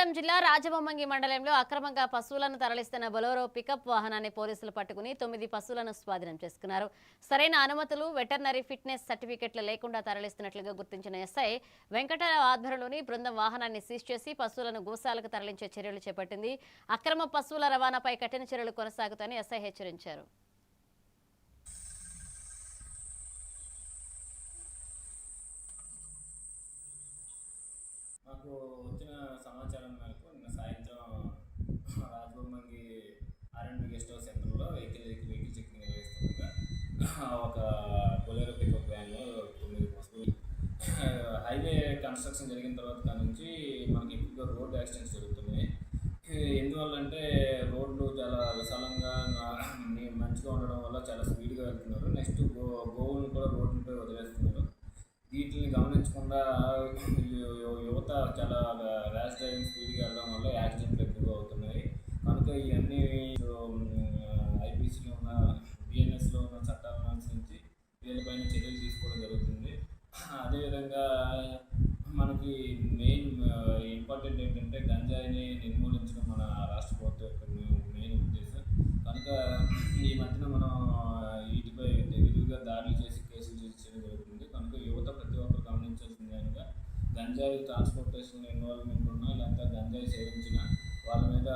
కొమరంభీం జిల్లా రాజబొమ్మంగి మండలంలో అక్రమంగా పశువులను తరలిస్తున్న బొలెరో పికప్ వాహనాన్ని పోలీసులు పట్టుకుని 9 పశువులను స్వాధీనం చేసుకున్నారు. సరైన అనుమతులు, వెటర్నరీ ఫిట్నెస్ సర్టిఫికెట్లు లేకుండా తరలిస్తున్నట్లుగా గుర్తించిన ఎస్ఐ వెంకటరావు ఆధ్వర్యంలోని బృందం వాహనాన్ని సీజ్ చేసి పశువులను గోశాలకు తరలించే చర్యలు చేపట్టింది. అక్రమ పశువుల రవాణాపై కఠిన చర్యలు కొనసాగుతాయని ఎస్ఐ హెచ్చరించారు. మాకు వచ్చిన సమాచారం మేరకు నిన్న సాయంత్రం రాజబొమ్మంగి ఆర్ఎండ్బి గెస్ట్ హౌస్ సెంటర్లో వెహికల్ చెకింగ్ నిర్వహిస్తుండగా ఒక బొలెరో పికప్ వ్యాన్లో 9 పశువులు హైవే కన్స్ట్రక్షన్ జరిగిన తర్వాత నుంచి మనకి ఎక్కువగా రోడ్ యాక్సిడెంట్స్ జరుగుతున్నాయి. ఎందువల్లంటే రోడ్లు చాలా విశాలంగా మంచిగా ఉండడం వల్ల చాలా స్పీడ్గా వెళ్తున్నారు. నెక్స్ట్ గోవులను కూడా రోడ్లపై వదిలేస్తున్నారు. వీటిని గమనించకుండా యువత చాలా ర్యాష్ డ్రైవింగ్ స్పీడ్గా వెళ్ళడం వల్ల యాక్సిడెంట్లు ఎక్కువగా అవుతున్నాయి. కనుక ఇవన్నీ ఐపీసీలో ఉన్న బిఎన్ఎస్లో ఉన్న చట్టాలను అనుసరించి వీళ్ళపైన చర్యలు తీసుకోవడం జరుగుతుంది. అదేవిధంగా మనకి మెయిన్ ఇంపార్టెంట్ ఏంటంటే గంజాయిని నిర్మూలించడం మన రాష్ట్ర ప్రభుత్వం యొక్క మెయిన్ ఉద్దేశం. కనుక ఈ మధ్యన మనం వీటిపై విరివిగా దాడులు చేసి కేసులు చేయడం జరుగుతుంది. కనుక యువత ప్రతి ఒక్కరు గమనించాల్సింది కనుక గంజాయి ట్రాన్స్పోర్టేషన్ ఇన్వాల్వ్మెంట్ ఉన్నా లేకపోతే గంజాయి సేవించిన వాళ్ళ మీద